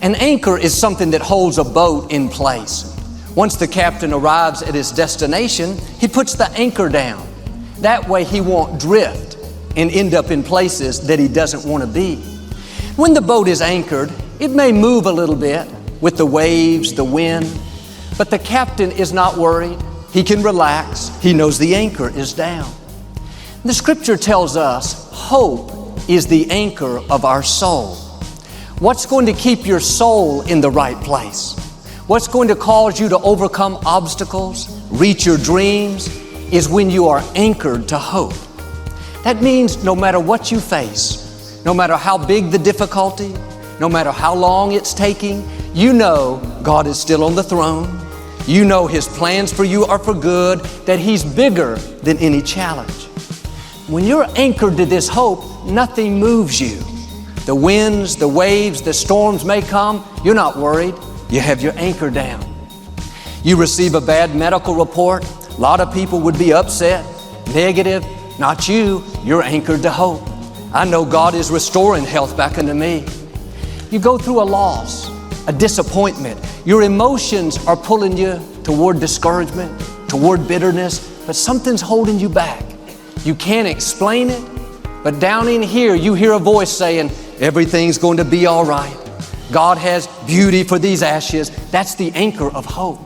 An anchor is something that holds a boat in place. Once the captain arrives at his destination, he puts the anchor down. That way he won't drift and end up in places that he doesn't want to be. When the boat is anchored, it may move a little bit with the waves, the wind, but the captain is not worried. He can relax. He knows the anchor is down. The scripture tells us hope is the anchor of our soul. What's going to keep your soul in the right place? What's going to cause you to overcome obstacles, reach your dreams, is when you are anchored to hope. That means no matter what you face, no matter how big the difficulty, no matter how long it's taking, you know God is still on the throne. You know His plans for you are for good, that He's bigger than any challenge. When you're anchored to this hope, nothing moves you. The winds, the waves, the storms may come. You're not worried. You have your anchor down. You receive a bad medical report. A lot of people would be upset, negative. Not you. You're anchored to hope. I know God is restoring health back into me. You go through a loss, a disappointment. Your emotions are pulling you toward discouragement, toward bitterness, but something's holding you back. You can't explain it, but down in here you hear a voice saying, everything's going to be all right. God has beauty for these ashes. That's the anchor of hope.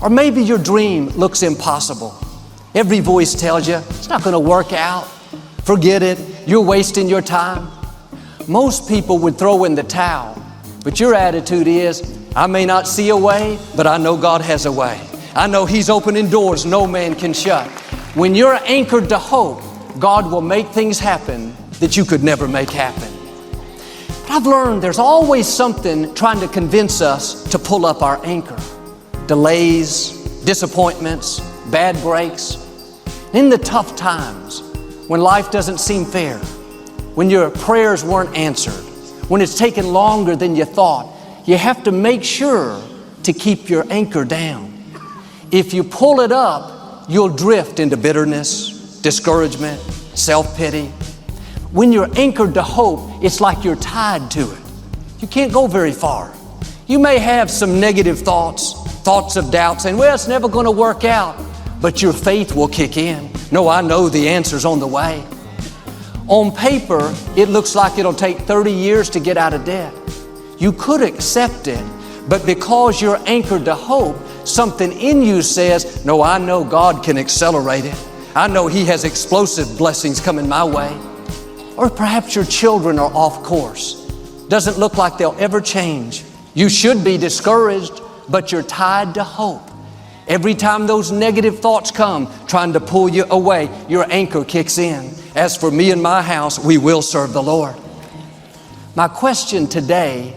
Or maybe your dream looks impossible. Every voice tells you, it's not going to work out. Forget it. You're wasting your time. Most people would throw in the towel, but your attitude is, I may not see a way, but I know God has a way. I know He's opening doors no man can shut. When you're anchored to hope, God will make things happen that you could never make happen. But I've learned there's always something trying to convince us to pull up our anchor. Delays, disappointments, bad breaks. In the tough times, when life doesn't seem fair, when your prayers weren't answered, when it's taken longer than you thought, you have to make sure to keep your anchor down. If you pull it up, you'll drift into bitterness, discouragement, self-pity. When you're anchored to hope, it's like you're tied to it. You can't go very far. You may have some negative thoughts of doubt, saying, well, it's never going to work out. But your faith will kick in. No, I know the answer's on the way. On paper, it looks like it'll take 30 years to get out of debt. You could accept it, but because you're anchored to hope, something in you says, no, I know God can accelerate it. I know He has explosive blessings coming my way. Or perhaps your children are off course. Doesn't look like they'll ever change. You should be discouraged, but you're tied to hope. Every time those negative thoughts come, trying to pull you away, your anchor kicks in. As for me and my house, we will serve the Lord. My question today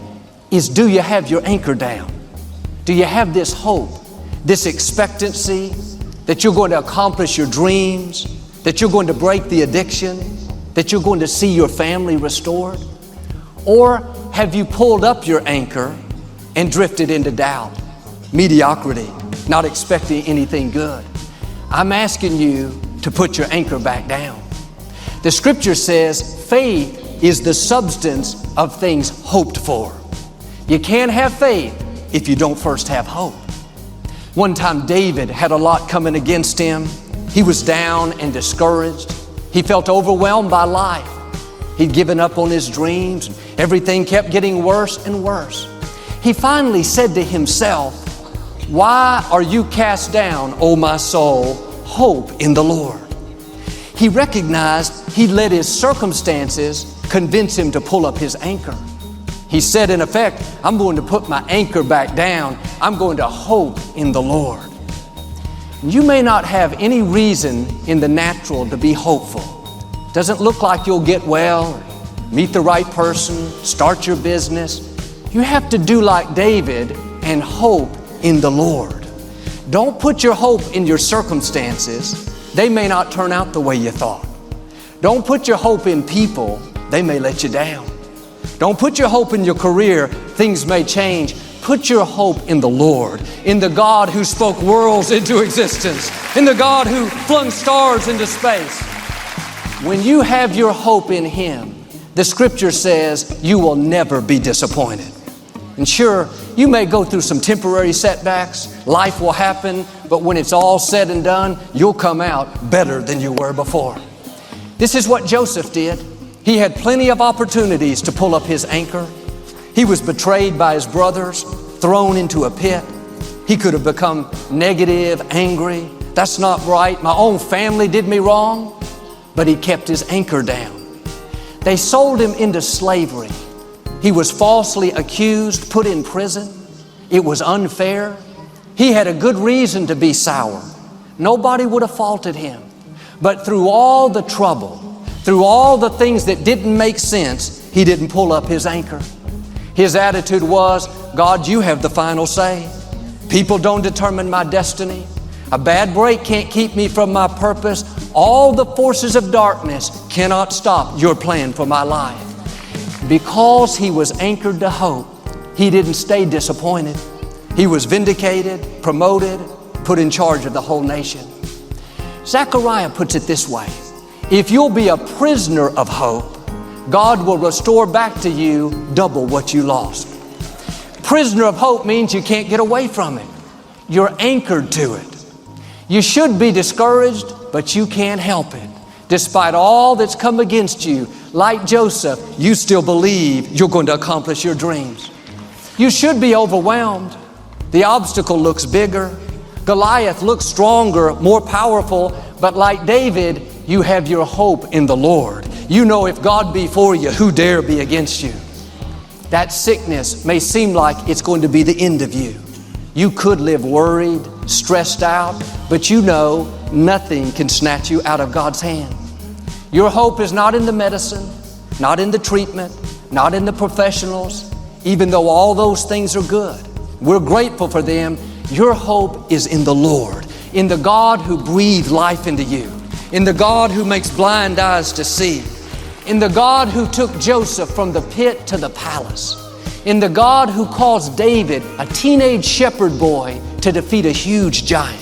is, do you have your anchor down? Do you have this hope, this expectancy that you're going to accomplish your dreams, that you're going to break the addiction, that you're going to see your family restored? Or have you pulled up your anchor and drifted into doubt, mediocrity, not expecting anything good? I'm asking you to put your anchor back down. The scripture says faith is the substance of things hoped for. You can't have faith if you don't first have hope. One time David had a lot coming against him. He was down and discouraged. He felt overwhelmed by life. He'd given up on his dreams. Everything kept getting worse and worse. He finally said to himself, why are you cast down, O my soul? Hope in the Lord. He recognized he'd let his circumstances convince him to pull up his anchor. He said, in effect, I'm going to put my anchor back down. I'm going to hope in the Lord. You may not have any reason in the natural to be hopeful. Doesn't look like you'll get well, or meet the right person, start your business. You have to do like David and hope in the Lord. Don't put your hope in your circumstances. They may not turn out the way you thought. Don't put your hope in people. They may let you down. Don't put your hope in your career. Things may change. Put your hope in the Lord, in the God who spoke worlds into existence, in the God who flung stars into space. When you have your hope in Him, the scripture says you will never be disappointed. And sure, you may go through some temporary setbacks, life will happen, but when it's all said and done, you'll come out better than you were before. This is what Joseph did. He had plenty of opportunities to pull up his anchor. He was betrayed by his brothers, thrown into a pit. He could have become negative, angry. That's not right. My own family did me wrong. But he kept his anchor down. They sold him into slavery. He was falsely accused, put in prison. It was unfair. He had a good reason to be sour. Nobody would have faulted him. But through all the trouble, through all the things that didn't make sense, he didn't pull up his anchor. His attitude was, God, you have the final say. People don't determine my destiny. A bad break can't keep me from my purpose. All the forces of darkness cannot stop your plan for my life. Because he was anchored to hope, he didn't stay disappointed. He was vindicated, promoted, put in charge of the whole nation. Zechariah puts it this way: if you'll be a prisoner of hope, God will restore back to you double what you lost. Prisoner of hope means you can't get away from it. You're anchored to it. You should be discouraged, but you can't help it. Despite all that's come against you, like Joseph, you still believe you're going to accomplish your dreams. You should be overwhelmed. The obstacle looks bigger. Goliath looks stronger, more powerful, but like David, you have your hope in the Lord. You know if God be for you, who dare be against you? That sickness may seem like it's going to be the end of you. You could live worried, stressed out, but you know nothing can snatch you out of God's hand. Your hope is not in the medicine, not in the treatment, not in the professionals, even though all those things are good. We're grateful for them. Your hope is in the Lord, in the God who breathed life into you, in the God who makes blind eyes to see, in the God who took Joseph from the pit to the palace, in the God who caused David, a teenage shepherd boy, to defeat a huge giant,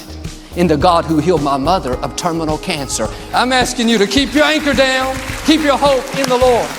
in the God who healed my mother of terminal cancer. I'm asking you to keep your anchor down, keep your hope in the Lord.